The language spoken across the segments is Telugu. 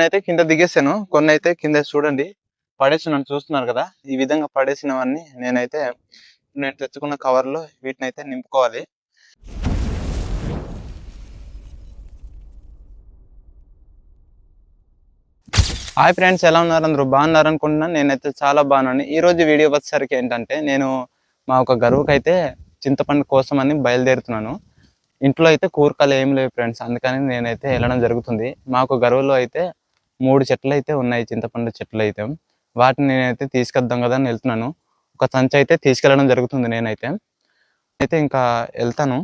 నేనైతే కింద దిగేసాను. కొన్నైతే కింద చూడండి పడేసినాను చూస్తున్నారు కదా! ఈ విధంగా పడేసినవన్నీ నేను తెచ్చుకున్న కవర్‌లో వీటినైతే నింపుకోవాలి. హాయ్ ఫ్రెండ్స్, ఎలా ఉన్నారు? అందరూ బాగున్నారనుకుంటున్నాను. నేనైతే చాలా బాగున్నాను. ఈరోజు వీడియో వచ్చేసరికి ఏంటంటే, నేను మా ఒక గరువుకైతే చింతపండు కోసమని బయలుదేరుతున్నాను. ఇంట్లో అయితే కూరగాయలు ఏమి లేవు ఫ్రెండ్స్. అందుకని నేనైతే వెళ్ళడం జరుగుతుంది. మాకు గరువులో అయితే 3 చెట్లయితే ఉన్నాయి, చింతపండు చెట్లయితే. వాటిని నేనైతే తీసుకొద్దాం కదా అని వెళ్తున్నాను. ఒక సంచి అయితే తీసుకెళ్ళడం జరుగుతుంది నేనైతే. ఇంకా వెళ్తాను.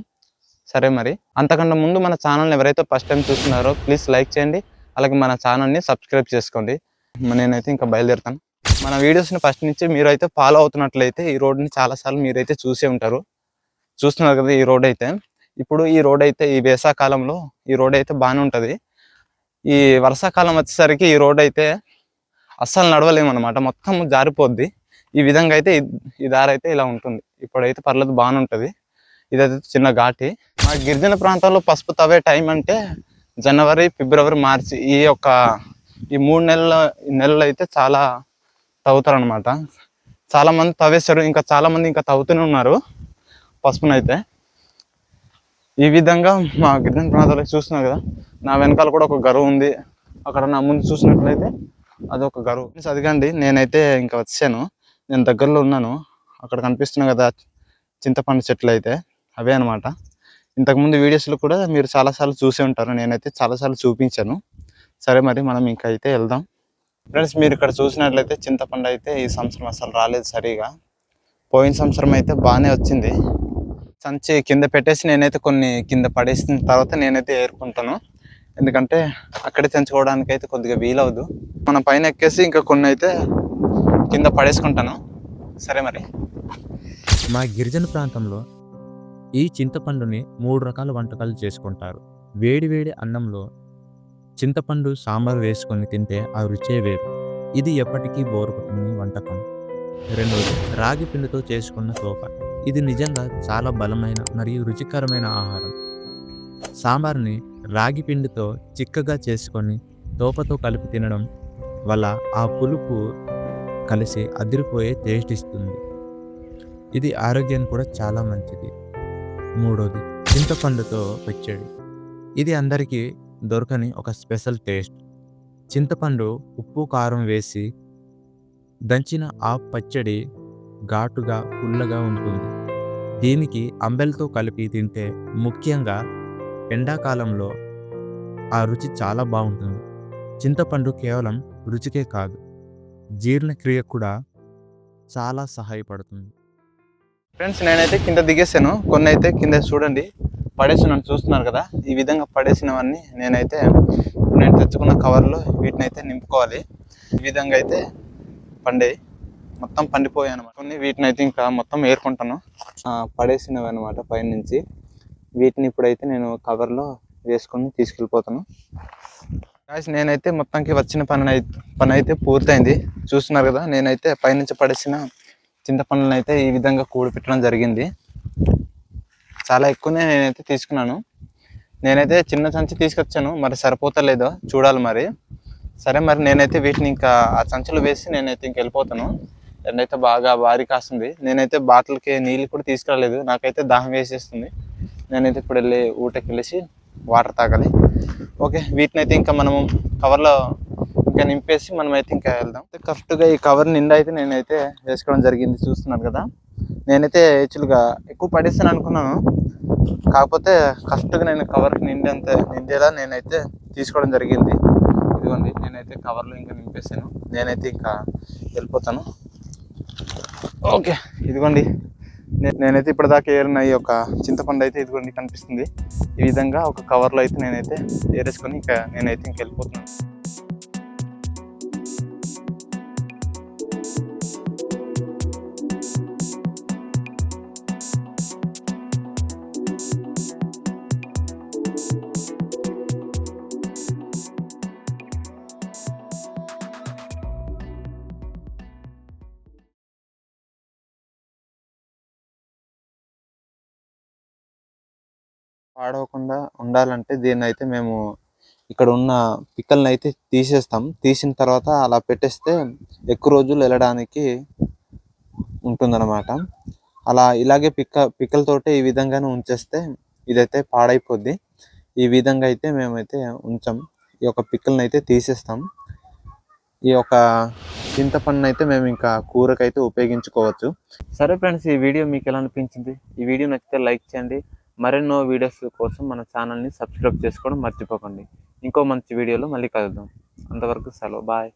సరే మరి. అంతకన్నా ముందు మన ఛానల్‌ని ఎవరైతే ఫస్ట్ టైం చూస్తున్నారో ప్లీజ్ లైక్ చేయండి. అలాగే మన ఛానల్‌ని సబ్స్క్రైబ్ చేసుకోండి. నేనైతే ఇంకా బయలుదేరుతాను. మన వీడియోస్‌ని ఫస్ట్ నుంచి మీరైతే ఫాలో అవుతున్నట్లయితే ఈ రోడ్‌ని చాలా సార్లు మీరైతే చూసే ఉంటారు. చూస్తున్నారు కదా ఈ రోడ్ అయితే. ఇప్పుడు ఈ రోడ్ అయితే ఈ వేసవికాలంలో ఈ రోడ్ అయితే బానే ఉంటది. ఈ వర్షాకాలం వచ్చేసరికి ఈ రోడ్ అయితే అస్సలు నడవలేమనమాట. మొత్తం జారిపోద్ది. ఈ విధంగా అయితే ఈ దారి అయితే ఇలా ఉంటుంది. ఇప్పుడైతే పర్లేదు బానే ఉంటది. ఇదైతే చిన్న ఘాటి. మా గిరిజన ప్రాంతాల్లో పసుపు తవ్వే టైం అంటే జనవరి, ఫిబ్రవరి, మార్చి ఈ 3 నెలలు అయితే చాలా తవ్వుతారనమాట. చాలామంది తవ్వేస్తారు. ఇంకా చాలామంది ఇంకా తవ్వుతూనే ఉన్నారు పసుపునైతే. ఈ విధంగా మా గిరిజన ప్రాంతాల్లో చూస్తున్నారు కదా, నా వెనకాల కూడా ఒక గరువు ఉంది. అక్కడ నా ముందు చూసినట్లయితే అదొక గరువు. అదిగండి నేనైతే ఇంకా వచ్చాను. నేను దగ్గరలో ఉన్నాను. అక్కడ కనిపిస్తున్నాయి కదా చింతపండు చెట్లు అయితే అవే అనమాట. ఇంతకుముందు వీడియోస్లో కూడా మీరు చాలాసార్లు చూసే ఉంటారు. నేనైతే చాలాసార్లు చూపించాను. సరే మరి మనం ఇంకా అయితే వెళ్దాం. ఫ్రెండ్స్, మీరు ఇక్కడ చూసినట్లయితే చింతపండు అయితే ఈ సంవత్సరం అసలు రాలేదు సరిగా. పోయిన సంవత్సరం అయితే బాగానే వచ్చింది. సంచి కింద పెట్టేసి నేనైతే కొన్ని కింద పడేసిన తర్వాత నేనైతే ఏరుకుంటాను. ఎందుకంటే అక్కడే తెంచుకోవడానికి అయితే కొద్దిగా వీలవదు. మన పైన ఎక్కేసి ఇంకా కొన్ని అయితే కింద పడేసుకుంటాను. సరే మరి. మా గిరిజన ప్రాంతంలో ఈ చింతపండుని 3 రకాల వంటకాలు చేసుకుంటారు. వేడి అన్నంలో చింతపండు సాంబార్ వేసుకొని తింటే ఆ రుచే వేరు. ఇది ఎప్పటికీ బోరు కొట్టని వంటకం. రెండోది రాగి పిండితో చేసుకున్న తోప. ఇది నిజంగా చాలా బలమైన మరియు రుచికరమైన ఆహారం. సాంబార్ని రాగి పిండితో చిక్కగా చేసుకొని తోపతో కలిపి తినడం వల్ల ఆ పులుపు కలిసి అదిరిపోయే టేస్ట్ ఇస్తుంది. ఇది ఆరోగ్యానికి కూడా చాలా మంచిది. మూడోది చింతపండుతో పచ్చడి. ఇది అందరికీ దొరకని ఒక స్పెషల్ టేస్ట్. చింతపండు ఉప్పు కారం వేసి దంచిన ఆ పచ్చడి ఘాటుగా పుల్లగా ఉంటుంది. దీనికి అంబెలతో కలిపి తింటే, ముఖ్యంగా ఎండాకాలంలో ఆ రుచి చాలా బాగుంటుంది. చింతపండు కేవలం రుచికే కాదు, జీర్ణక్రియ కూడా చాలా సహాయపడుతుంది. ఫ్రెండ్స్, నేనైతే కింద దిగేసాను. కొన్ని అయితే కింద చూడండి పడేసినాను చూస్తున్నారు కదా. ఈ విధంగా పడేసినవన్నీ నేను తెచ్చుకున్న కవర్లో వీటినైతే నింపుకోవాలి. ఈ విధంగా అయితే మొత్తం పండిపోయాయి అనమాట. కొన్ని వీటినైతే ఇంకా మొత్తం ఏరుకుంటాను. పడేసినవి అనమాట పైనుంచి. వీటిని ఇప్పుడైతే నేను కవర్లో వేసుకొని తీసుకెళ్ళిపోతాను. గాయ్స్, నేనైతే మొత్తానికి వచ్చిన పని అయితే పూర్తయింది. చూస్తున్నారు కదా, నేనైతే పైనుంచి పడేసిన చింతపండులను అయితే ఈ విధంగా కూడిపెట్టడం జరిగింది. చాలా ఎక్కువనే నేనైతే తీసుకున్నాను. నేనైతే చిన్న సంచి తీసుకొచ్చాను, మరి సరిపోతలేదో చూడాలి మరి. సరే మరి, నేనైతే వీటిని ఇంకా ఆ సంచులు వేసి నేనైతే ఇంక వెళ్ళిపోతాను. ఎండైతే బాగా భారీ కాస్తుంది. నేనైతే బాటిల్కి నీళ్ళు కూడా తీసుకురాలేదు. నాకైతే దాహం వేసేస్తుంది. నేనైతే ఇప్పుడు వెళ్ళి ఊటకి వెళ్ళేసి వాటర్ తాగాలి. ఓకే, వీటినైతే ఇంకా మనము కవర్లో ఇంకా నింపేసి మనమైతే ఇంకా వెళ్దాం. కరెక్ట్గా ఈ కవర్ నిండా అయితే నేనైతే వేసుకోవడం జరిగింది. చూస్తున్నాను కదా, నేనైతే యాక్చువల్గా ఎక్కువ పడేస్తాను అనుకున్నాను. కాకపోతే కరెక్ట్గా నేను కవర్కి నిండేలా నేనైతే తీసుకోవడం జరిగింది. ఇదిగోండి, నేనైతే కవర్లో ఇంకా నింపేసాను. నేనైతే ఇంకా వెళ్ళిపోతాను. ఓకే, ఇదిగోండి, నేనైతే ఇప్పటిదాకా ఏరిన ఈ యొక్క చింతపండు అయితే ఇదిగోండి కనిపిస్తుంది. ఈ విధంగా ఒక కవర్లో అయితే నేనైతే ఏరేసుకొని నేనైతే ఇంక వెళ్ళిపోతున్నాను. పాడవకుండా ఉండాలంటే దీన్ని అయితే మేము ఇక్కడ ఉన్న పిక్కల్ని అయితే తీసేస్తాం. తీసిన తర్వాత అలా పెట్టేస్తే ఎక్కువ రోజులు వెళ్ళడానికి ఉంటుందన్నమాట. అలా ఇలాగే పిక్కలతోటే ఈ విధంగానే ఉంచేస్తే ఇదైతే పాడైపోద్ది. ఈ విధంగా అయితే మేమైతే ఉంచాం. ఈ యొక్క పిక్కల్ని అయితే తీసేస్తాం. ఈ యొక్క చింతపండుని అయితే మేము ఇంకా కూరకైతే ఉపయోగించుకోవచ్చు. సరే ఫ్రెండ్స్, ఈ వీడియో మీకు ఎలా అనిపించింది? ఈ వీడియో నచ్చితే లైక్ చేయండి. మరెన్నో వీడియోస్ కోసం మన ఛానల్ని సబ్స్క్రైబ్ చేసుకోవడం మర్చిపోకండి. ఇంకో మంచి వీడియోలో మళ్ళీ కలుద్దాం. అంతవరకు సెలవు. బాయ్.